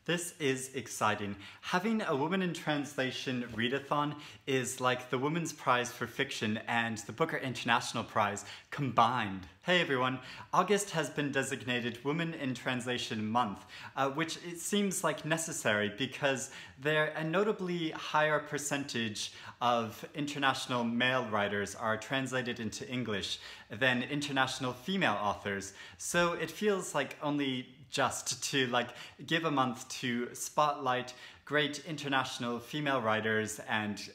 This is exciting. Having a Woman in Translation readathon is like the Women's Prize for Fiction and the Booker International Prize combined. Hey everyone, August has been designated Women in Translation Month, which it seems like necessary because there a notably higher percentage of international male writers are translated into English than international female authors. So it feels like only just to give a month to spotlight great international female writers and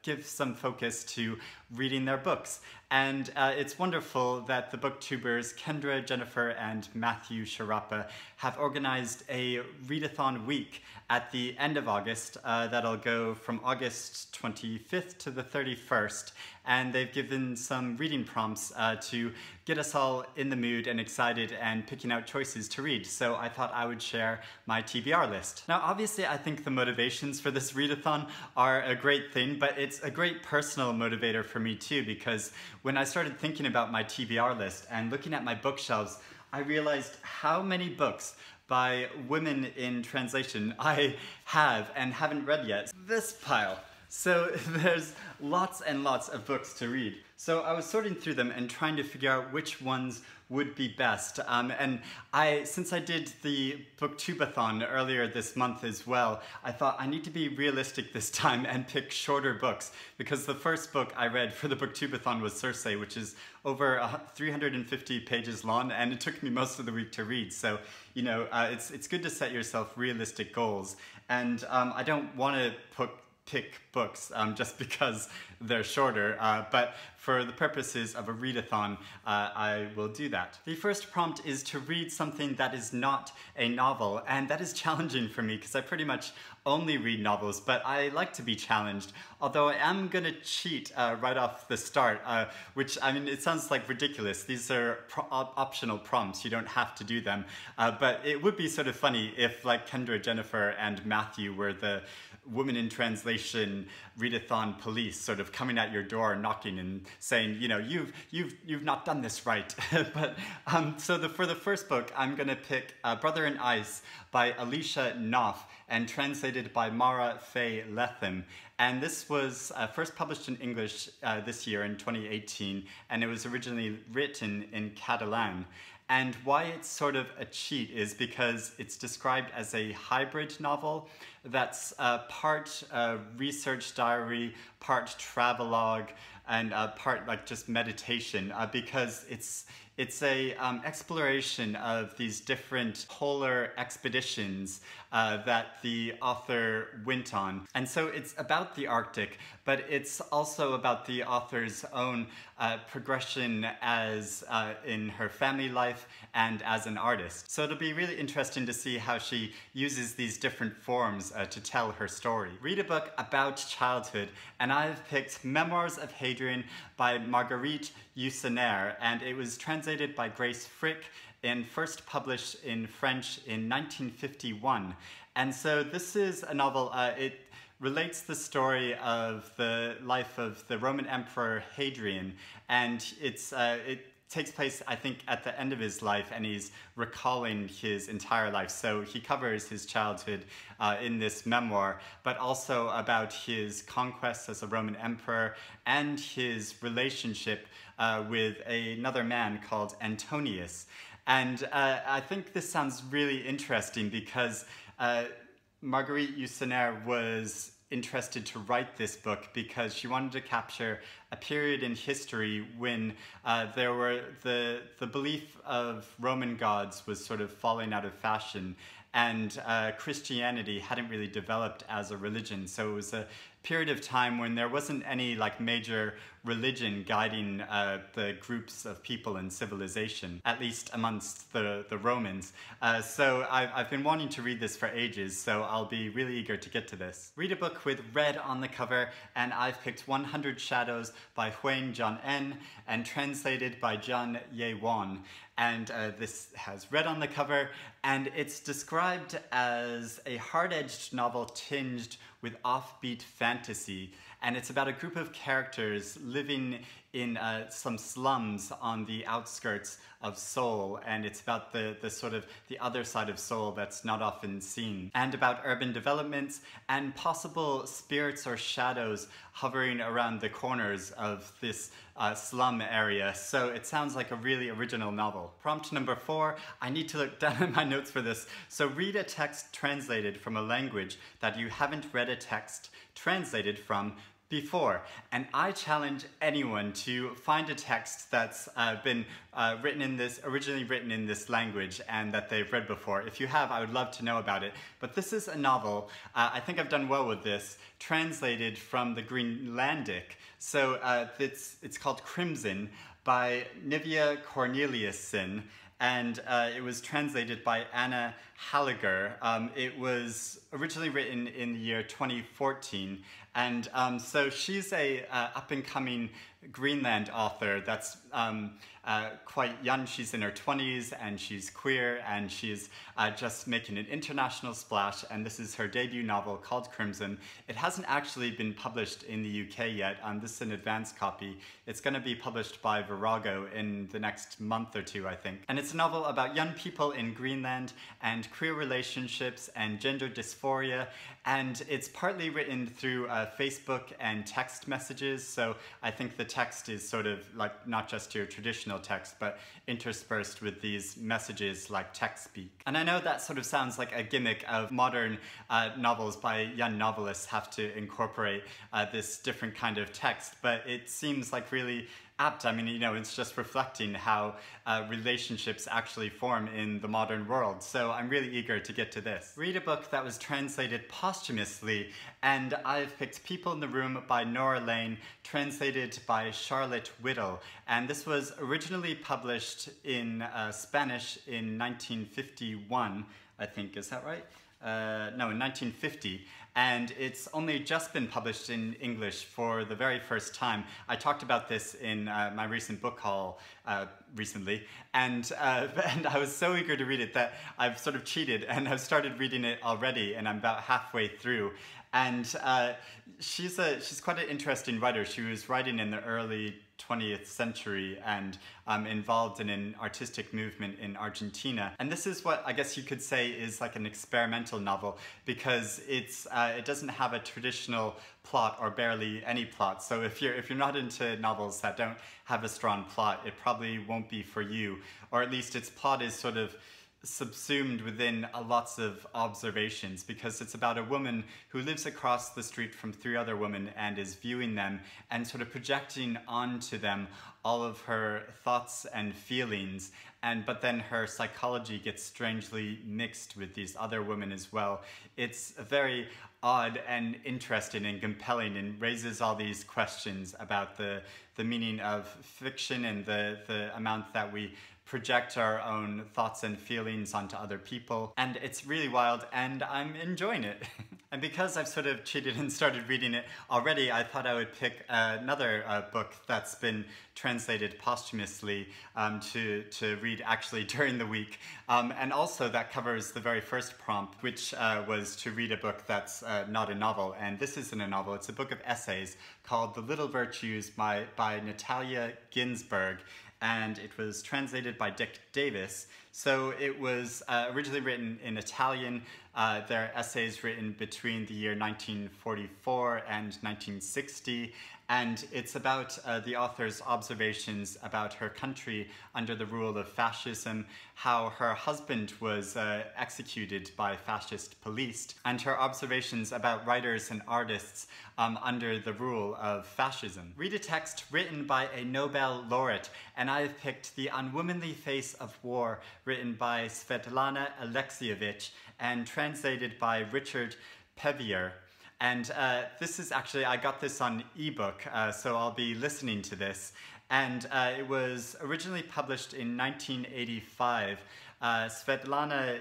give some focus to reading their books. And it's wonderful that the booktubers Kendra Jennifer and Matthew Sharapa have organized a readathon week at the end of August that'll go from August 25th to the 31st. And they've given some reading prompts to get us all in the mood and excited and picking out choices to read. So I thought I would share my TBR list. Now obviously I think the motivations for this readathon are a great thing, but it's a great personal motivator for me too, because when I started thinking about my TBR list and looking at my bookshelves, I realized how many books by women in translation I have and haven't read yet. This pile. So there's lots and lots of books to read. So I was sorting through them and trying to figure out which ones would be best. And since I did the Booktubeathon earlier this month as well, I thought I need to be realistic this time and pick shorter books, because the first book I read for the Booktubeathon was Circe, which is over 350 pages long, and it took me most of the week to read. So, you know, it's good to set yourself realistic goals. And I don't want to pick books just because they're shorter, but for the purposes of a readathon, I will do that. The first prompt is to read something that is not a novel, and that is challenging for me because I pretty much only read novels, but I like to be challenged, although I am gonna cheat right off the start, which, I mean, it sounds like ridiculous. These are optional prompts, you don't have to do them, but it would be sort of funny if, like, Kendra Jennifer and Matthew were the Women in Translation readathon police, sort of coming at your door, knocking and saying, you know, you've not done this right. But for the first book, I'm gonna pick Brother in Ice by Alicia and translated by Faye Lethem. And this was first published in English this year in 2018, and it was originally written in Catalan. And why it's sort of a cheat is because it's described as a hybrid novel that's part research diary, part travelogue, and part like just meditation, because it's a exploration of these different polar expeditions that the author went on. And so it's about the Arctic, but it's also about the author's own progression as in her family life and as an artist. So it'll be really interesting to see how she uses these different forms to tell her story. Read a book about childhood, and I've picked Memoirs of Hadrian by Marguerite Yourcenar, and it was translated by Grace Frick and first published in French in 1951. And so this is a novel, it relates the story of the life of the Roman Emperor Hadrian, and it takes place, I think, at the end of his life, and he's recalling his entire life. So he covers his childhood in this memoir, but also about his conquests as a Roman emperor and his relationship with another man called Antonius. And I think this sounds really interesting because Marguerite Yourcenar was interested to write this book because she wanted to capture a period in history when the belief of Roman gods was sort of falling out of fashion, and Christianity hadn't really developed as a religion. So it was a period of time when there wasn't any like major religion guiding the groups of people in civilization, at least amongst the Romans. So I've been wanting to read this for ages, so I'll be really eager to get to this. Read a book with red on the cover, and I've picked 100 Shadows by Huang Jian and translated by Zhan Ye-Wan. And this has red on the cover, and it's described as a hard-edged novel tinged with offbeat fantasy. and it's about a group of characters living in some slums on the outskirts of Seoul, and it's about the sort of the other side of Seoul that's not often seen, and about urban developments and possible spirits or shadows hovering around the corners of this slum area. So it sounds like a really original novel. Prompt number 4, I need to look down at my notes for this. So read a text translated from a language that you haven't read a text translated from before. And I challenge anyone to find a text that's been originally written in this language and that they've read before. If you have, I would love to know about it. But this is a novel, I think I've done well with this, translated from the Greenlandic. So it's called Crimson by Nivea Corneliusson, and it was translated by Anna Halliger. It was originally written in the year 2014, and so she's a up-and-coming Greenland author that's quite young. She's in her 20s, and she's queer, and she's just making an international splash, and this is her debut novel called Crimson. It hasn't actually been published in the UK yet. This is an advanced copy. It's going to be published by Virago in the next month or two, I think. And it's a novel about young people in Greenland and queer relationships and gender dysphoria, and it's partly written through Facebook and text messages, so I think the text is sort of like not just your traditional text, but interspersed with these messages like text speak. And I know that sort of sounds like a gimmick of modern novels by young novelists have to incorporate this different kind of text, but it seems like really apt. I mean, you know, it's just reflecting how relationships actually form in the modern world. So I'm really eager to get to this. Read a book that was translated posthumously, and I've picked People in the Room by Nora Lane, translated by Charlotte Whittle. And this was originally published in Spanish in 1951, I think. Is that right? No, in 1950. And it's only just been published in English for the very first time. I talked about this in my recent book haul recently, and I was so eager to read it that I've sort of cheated, and I've started reading it already, and I'm about halfway through. And she's quite an interesting writer. She was writing in the early 20th century and involved in an artistic movement in Argentina. And this is what I guess you could say is like an experimental novel, because it doesn't have a traditional plot or barely any plot. So if you're not into novels that don't have a strong plot, it probably won't be for you, or at least its plot is sort of subsumed within lots of observations, because it's about a woman who lives across the street from 3 other women and is viewing them and sort of projecting onto them all of her thoughts and feelings, but then her psychology gets strangely mixed with these other women as well. It's very odd and interesting and compelling, and raises all these questions about the meaning of fiction and the amount that we project our own thoughts and feelings onto other people. And it's really wild, and I'm enjoying it. And because I've sort of cheated and started reading it already, I thought I would pick another book that's been translated posthumously to read actually during the week. And also that covers the very first prompt, which was to read a book that's not a novel. And this isn't a novel, it's a book of essays called The Little Virtues by Natalia Ginsburg. And it was translated by Dick Davis. So it was originally written in Italian. There are essays written between the year 1944 and 1960. And it's about the author's observations about her country under the rule of fascism, how her husband was executed by fascist police, and her observations about writers and artists under the rule of fascism. Read a text written by a Nobel Laureate, and I've picked The Unwomanly Face of War, written by Svetlana Alexievich and translated by Richard Pevier. And this is actually, I got this on ebook, so I'll be listening to this. And it was originally published in 1985. Svetlana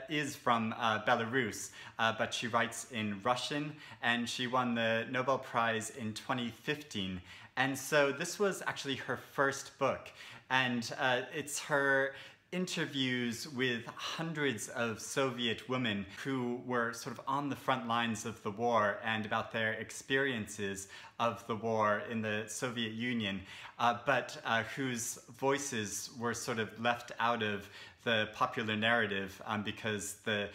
is from Belarus, but she writes in Russian, and she won the Nobel Prize in 2015. And so this was actually her first book, and it's her interviews with hundreds of Soviet women who were sort of on the front lines of the war and about their experiences of the war in the Soviet Union, but whose voices were sort of left out of the popular narrative because the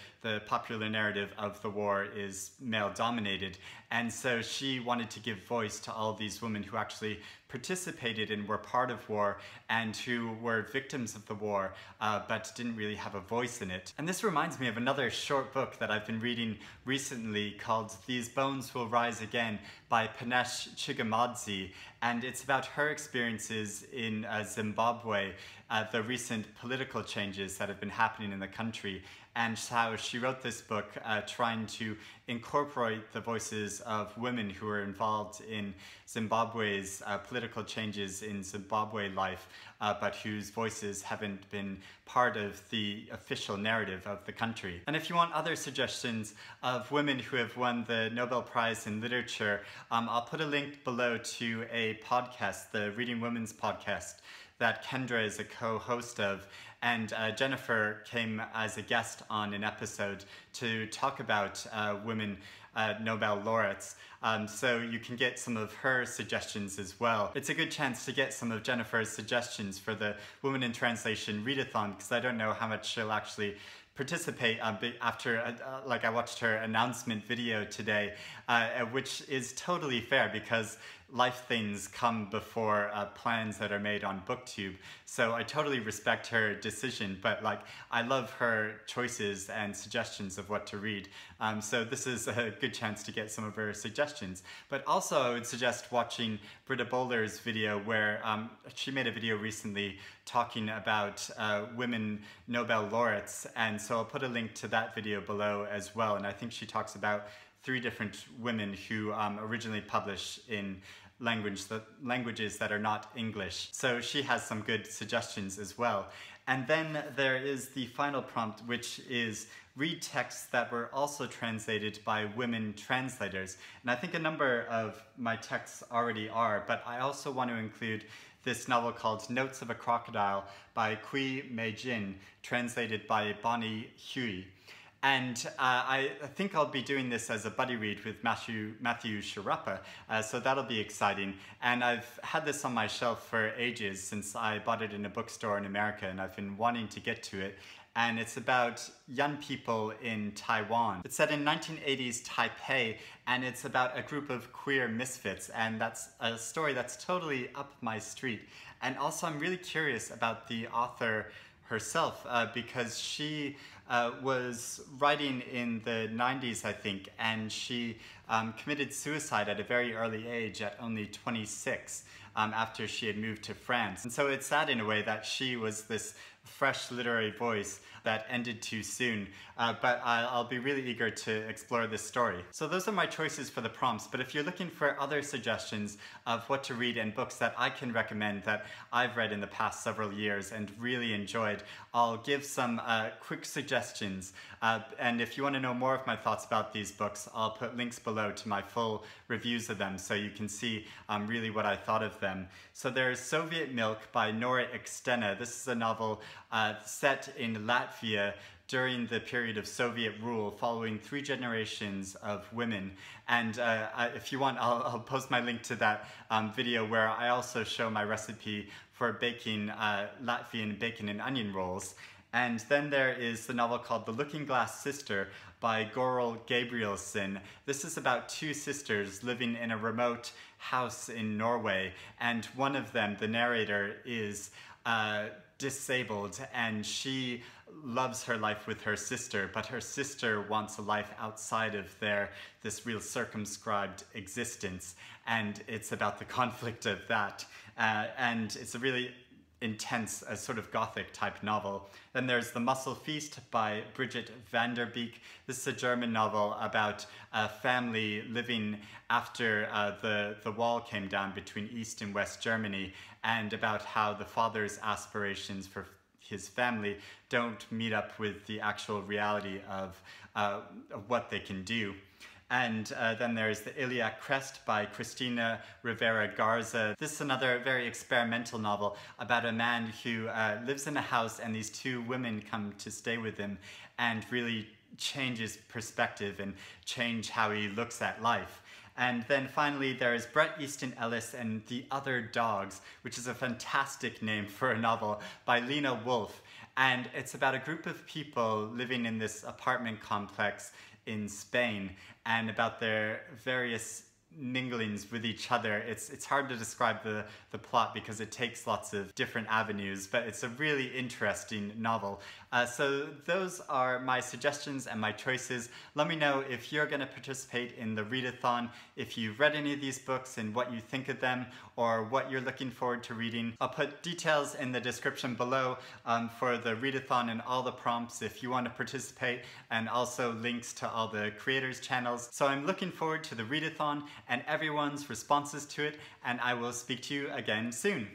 popular narrative of the war is male-dominated. And so she wanted to give voice to all these women who actually participated and were part of war and who were victims of the war but didn't really have a voice in it. And this reminds me of another short book that I've been reading recently called These Bones Will Rise Again by Panesh Chigamadze, and it's about her experiences in Zimbabwe, the recent political changes that have been happening in the country, and how she wrote this book trying to incorporate the voices of women who were involved in Zimbabwe's political changes in Zimbabwe life, but whose voices haven't been part of the official narrative of the country. And if you want other suggestions of women who have won the Nobel Prize in Literature, I'll put a link below to a podcast, the Reading Women's podcast, that Kendra is a co-host of, and Jennifer came as a guest on an episode to talk about women Nobel laureates. So you can get some of her suggestions as well. It's a good chance to get some of Jennifer's suggestions for the Women in Translation Readathon, because I don't know how much she'll actually participate after, like I watched her announcement video today, which is totally fair because life things come before plans that are made on Booktube. So I totally respect her decision, but like I love her choices and suggestions of what to read. So this is a good chance to get some of her suggestions. But also I would suggest watching Britta Bowler's video where she made a video recently talking about women Nobel laureates, and so I'll put a link to that video below as well. And I think she talks about 3 different women who originally published in languages that are not English. So she has some good suggestions as well. And then there is the final prompt, which is read texts that were also translated by women translators. And I think a number of my texts already are, but I also want to include this novel called Notes of a Crocodile by Kui Mei Jin, translated by Bonnie Huey. And I think I'll be doing this as a buddy read with Matthew Sharappa, so that'll be exciting. And I've had this on my shelf for ages since I bought it in a bookstore in America, and I've been wanting to get to it. And it's about young people in Taiwan. It's set in 1980s Taipei, and it's about a group of queer misfits, and that's a story that's totally up my street. And also I'm really curious about the author herself, because she was writing in the 90s, I think, and she committed suicide at a very early age, at only 26, after she had moved to France. And so it's sad in a way that she was this fresh literary voice that ended too soon, but I'll be really eager to explore this story. So those are my choices for the prompts, but if you're looking for other suggestions of what to read and books that I can recommend that I've read in the past several years and really enjoyed, I'll give some quick suggestions. And if you want to know more of my thoughts about these books, I'll put links below to my full reviews of them so you can see really what I thought of them. So there's Soviet Milk by Nora Extena. This is a novel set in Latvia during the period of Soviet rule, following 3 generations of women. And if you want, I'll post my link to that video where I also show my recipe for baking Latvian bacon and onion rolls. And then there is the novel called The Looking Glass Sister by Goril Gabrielsen. This is about 2 sisters living in a remote house in Norway, and one of them, the narrator, is disabled, and she loves her life with her sister, but her sister wants a life outside of this real circumscribed existence, and it's about the conflict of that. And it's a really intense, sort of gothic type novel. Then there's The Muscle Feast by Bridget van der Beek. This is a German novel about a family living after the wall came down between East and West Germany, and about how the father's aspirations for his family don't meet up with the actual reality of what they can do. And then there's The Iliac Crest by Cristina Rivera Garza. This is another very experimental novel about a man who lives in a house and these two women come to stay with him and really change his perspective and change how he looks at life. And then finally there's Bret Easton Ellis and The Other Dogs, which is a fantastic name for a novel by Lena Wolf. And it's about a group of people living in this apartment complex in Spain and about their various minglings with each other. It's hard to describe the plot because it takes lots of different avenues, but it's a really interesting novel. So those are my suggestions and my choices. Let me know if you're going to participate in the readathon, if you've read any of these books and what you think of them, or what you're looking forward to reading. I'll put details in the description below for the readathon and all the prompts if you want to participate, and also links to all the creators' channels. So I'm looking forward to the readathon and everyone's responses to it, and I will speak to you again soon.